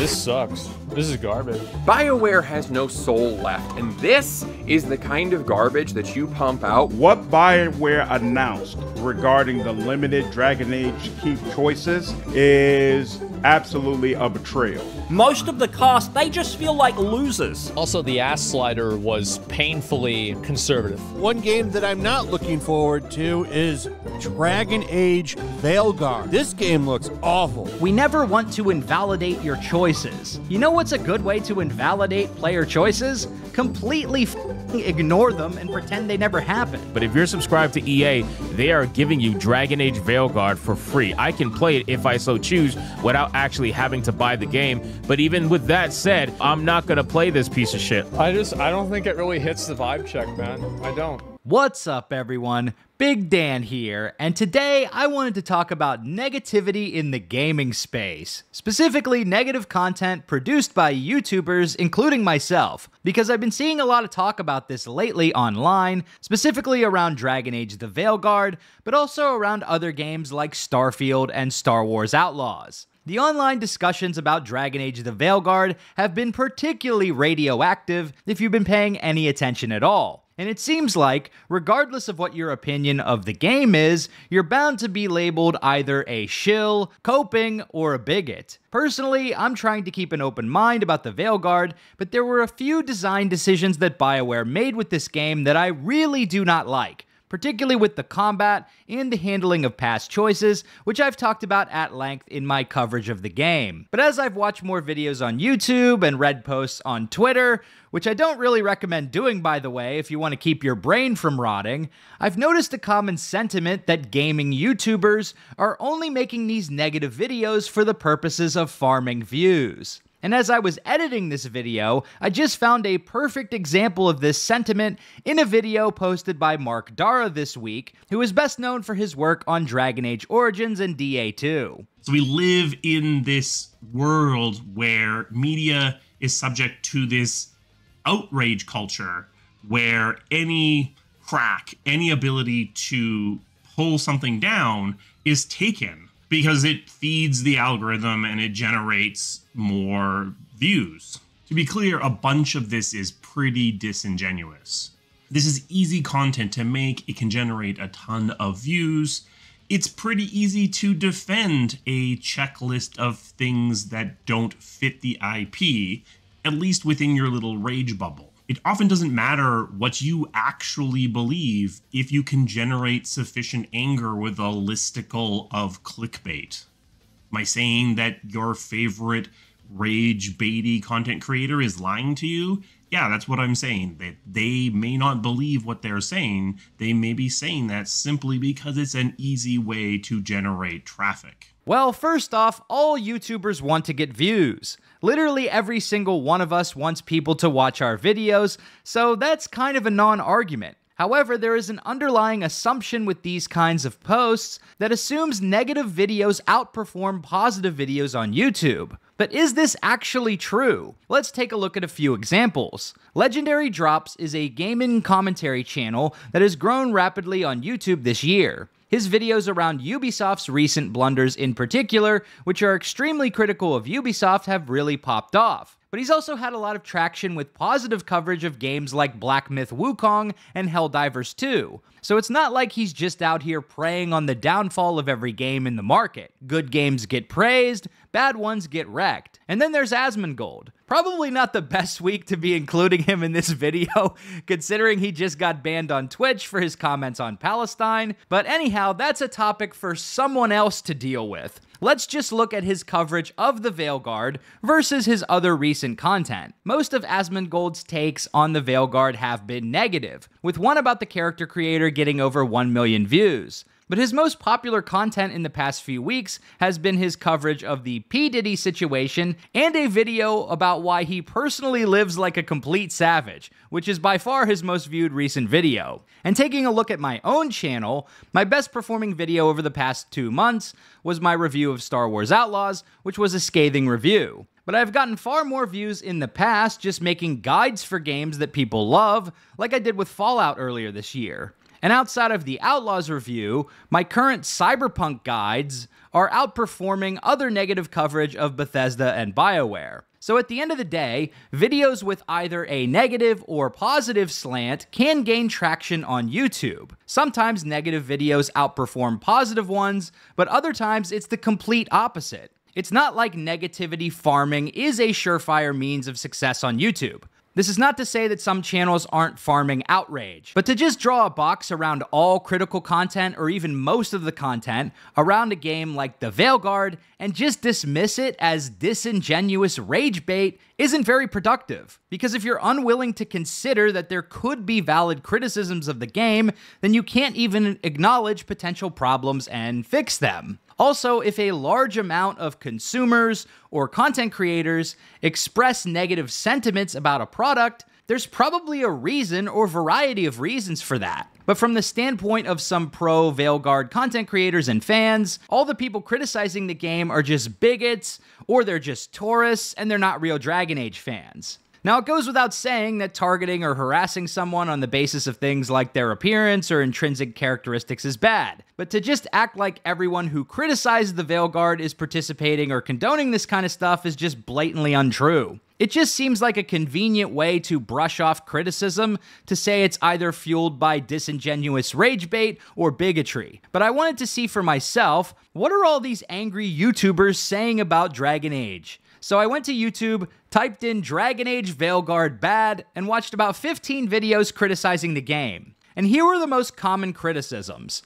This sucks. This is garbage. BioWare has no soul left, and this is the kind of garbage that you pump out. What BioWare announced regarding the limited Dragon Age Keep choices is absolutely a betrayal. Most of the cast, they just feel like losers. Also, the ass slider was painfully conservative. One game that I'm not looking forward to is Dragon Age Veilguard. This game looks awful. We never want to invalidate your choices. You know what's a good way to invalidate player choices? Completely ignore them and pretend they never happened. But if you're subscribed to EA, they are giving you Dragon Age Veilguard for free. I can play it if I so choose without actually having to buy the game. But even with that said, I'm not gonna play this piece of shit. I don't think it really hits the vibe check, man. I don't. What's up, everyone? Big Dan here, and today I wanted to talk about negativity in the gaming space, specifically negative content produced by YouTubers, including myself, because I've been seeing a lot of talk about this lately online, specifically around Dragon Age The Veilguard, but also around other games like Starfield and Star Wars Outlaws. The online discussions about Dragon Age The Veilguard have been particularly radioactive if you've been paying any attention at all. And it seems like, regardless of what your opinion of the game is, you're bound to be labeled either a shill, coping, or a bigot. Personally, I'm trying to keep an open mind about the Veilguard, but there were a few design decisions that BioWare made with this game that I really do not like, particularly with the combat and the handling of past choices, which I've talked about at length in my coverage of the game. But as I've watched more videos on YouTube and read posts on Twitter, which I don't really recommend doing, by the way, if you want to keep your brain from rotting, I've noticed a common sentiment that gaming YouTubers are only making these negative videos for the purposes of farming views. And as I was editing this video, I just found a perfect example of this sentiment in a video posted by Mark Dara this week, who is best known for his work on Dragon Age Origins and DA2. So we live in this world where media is subject to this outrage culture where any crack, any ability to pull something down is taken, because it feeds the algorithm and it generates more views. To be clear, a bunch of this is pretty disingenuous. This is easy content to make. It can generate a ton of views. It's pretty easy to defend a checklist of things that don't fit the IP, at least within your little rage bubble. It often doesn't matter what you actually believe if you can generate sufficient anger with a listicle of clickbait. Am I saying that your favorite rage baity content creator is lying to you? Yeah, that's what I'm saying. That they may not believe what they're saying. They may be saying that simply because it's an easy way to generate traffic. Well, first off, all YouTubers want to get views. Literally every single one of us wants people to watch our videos, so that's kind of a non-argument. However, there is an underlying assumption with these kinds of posts that assumes negative videos outperform positive videos on YouTube. But is this actually true? Let's take a look at a few examples. Legendary Drops is a gaming commentary channel that has grown rapidly on YouTube this year. His videos around Ubisoft's recent blunders in particular, which are extremely critical of Ubisoft, have really popped off. But he's also had a lot of traction with positive coverage of games like Black Myth Wukong and Helldivers 2. So it's not like he's just out here preying on the downfall of every game in the market. Good games get praised, bad ones get wrecked. And then there's Asmongold. Probably not the best week to be including him in this video, considering he just got banned on Twitch for his comments on Palestine. But anyhow, that's a topic for someone else to deal with. Let's just look at his coverage of the Veilguard versus his other recent content. Most of Asmongold's takes on the Veilguard have been negative, with one about the character creator getting over 1 million views. But his most popular content in the past few weeks has been his coverage of the P. Diddy situation and a video about why he personally lives like a complete savage, which is by far his most viewed recent video. And taking a look at my own channel, my best performing video over the past 2 months was my review of Star Wars Outlaws, which was a scathing review. But I've gotten far more views in the past just making guides for games that people love, like I did with Fallout earlier this year. And outside of the Outlaws review, my current Cyberpunk guides are outperforming other negative coverage of Bethesda and BioWare. So at the end of the day, videos with either a negative or positive slant can gain traction on YouTube. Sometimes negative videos outperform positive ones, but other times it's the complete opposite. It's not like negativity farming is a surefire means of success on YouTube. This is not to say that some channels aren't farming outrage, but to just draw a box around all critical content or even most of the content around a game like The Veilguard and just dismiss it as disingenuous rage bait isn't very productive. Because if you're unwilling to consider that there could be valid criticisms of the game, then you can't even acknowledge potential problems and fix them. Also, if a large amount of consumers or content creators express negative sentiments about a product, there's probably a reason or variety of reasons for that. But from the standpoint of some pro-Veilguard content creators and fans, all the people criticizing the game are just bigots, or they're just tourists, and they're not real Dragon Age fans. Now, it goes without saying that targeting or harassing someone on the basis of things like their appearance or intrinsic characteristics is bad. But to just act like everyone who criticizes the Veilguard is participating or condoning this kind of stuff is just blatantly untrue. It just seems like a convenient way to brush off criticism to say it's either fueled by disingenuous rage bait or bigotry. But I wanted to see for myself, what are all these angry YouTubers saying about Dragon Age? So I went to YouTube, typed in Dragon Age Veilguard bad, and watched about 15 videos criticizing the game. And here were the most common criticisms.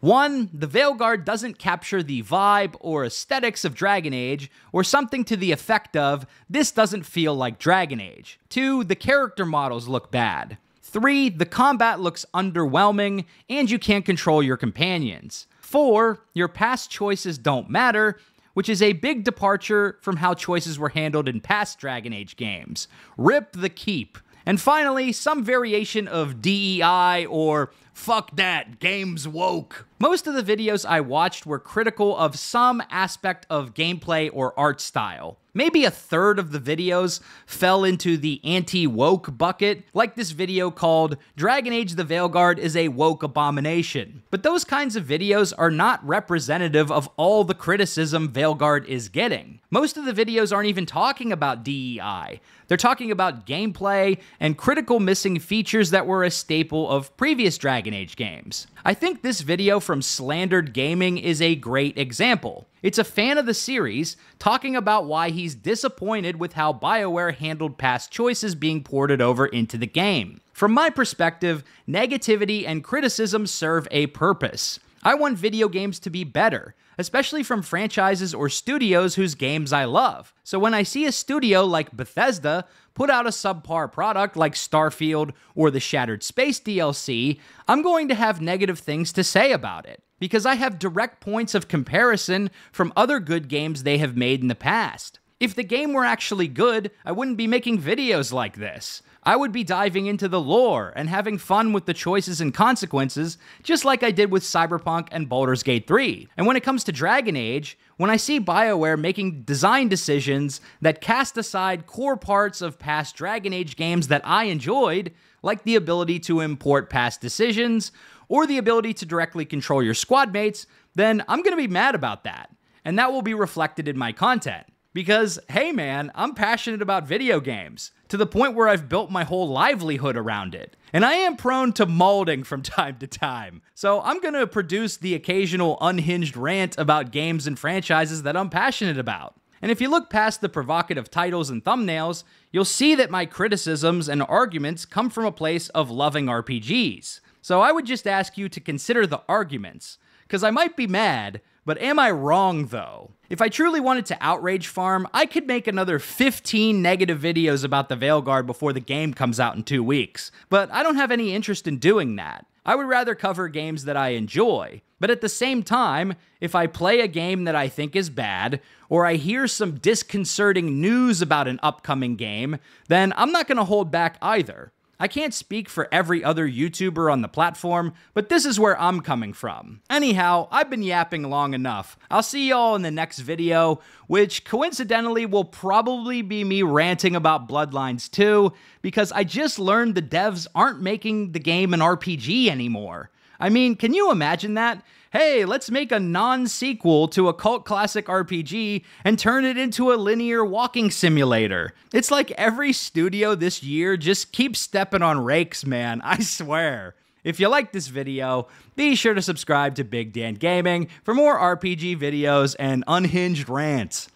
1. The Veilguard doesn't capture the vibe or aesthetics of Dragon Age, or something to the effect of, this doesn't feel like Dragon Age. 2. The character models look bad. 3. The combat looks underwhelming, and you can't control your companions. 4. Your past choices don't matter, which is a big departure from how choices were handled in past Dragon Age games. Rip the keep. And finally, some variation of DEI or fuck that, game's woke. Most of the videos I watched were critical of some aspect of gameplay or art style. Maybe a third of the videos fell into the anti-woke bucket, like this video called Dragon Age The Veilguard is a woke abomination. But those kinds of videos are not representative of all the criticism Veilguard is getting. Most of the videos aren't even talking about DEI. They're talking about gameplay and critical missing features that were a staple of previous Dragon Age games. I think this video from Slandered Gaming is a great example. It's a fan of the series talking about why he's disappointed with how BioWare handled past choices being ported over into the game. From my perspective, negativity and criticism serve a purpose. I want video games to be better, especially from franchises or studios whose games I love. So when I see a studio like Bethesda put out a subpar product like Starfield or the Shattered Space DLC, I'm going to have negative things to say about it, because I have direct points of comparison from other good games they have made in the past. If the game were actually good, I wouldn't be making videos like this. I would be diving into the lore and having fun with the choices and consequences, just like I did with Cyberpunk and Baldur's Gate 3. And when it comes to Dragon Age, when I see BioWare making design decisions that cast aside core parts of past Dragon Age games that I enjoyed, like the ability to import past decisions, or the ability to directly control your squad mates, then I'm gonna be mad about that. And that will be reflected in my content. Because, hey man, I'm passionate about video games, to the point where I've built my whole livelihood around it. And I am prone to molding from time to time, so I'm gonna produce the occasional unhinged rant about games and franchises that I'm passionate about. And if you look past the provocative titles and thumbnails, you'll see that my criticisms and arguments come from a place of loving RPGs. So I would just ask you to consider the arguments, because I might be mad, but am I wrong though? If I truly wanted to outrage farm, I could make another 15 negative videos about the Veilguard before the game comes out in 2 weeks, but I don't have any interest in doing that. I would rather cover games that I enjoy. But at the same time, if I play a game that I think is bad, or I hear some disconcerting news about an upcoming game, then I'm not gonna hold back either. I can't speak for every other YouTuber on the platform, but this is where I'm coming from. Anyhow, I've been yapping long enough. I'll see y'all in the next video, which coincidentally will probably be me ranting about Bloodlines 2, because I just learned the devs aren't making the game an RPG anymore. I mean, can you imagine that? Hey, let's make a non-sequel to a cult classic RPG and turn it into a linear walking simulator. It's like every studio this year just keeps stepping on rakes, man, I swear. If you like this video, be sure to subscribe to Big Dan Gaming for more RPG videos and unhinged rants.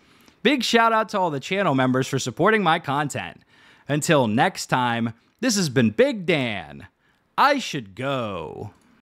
Big shout out to all the channel members for supporting my content. Until next time, this has been Big Dan. I should go.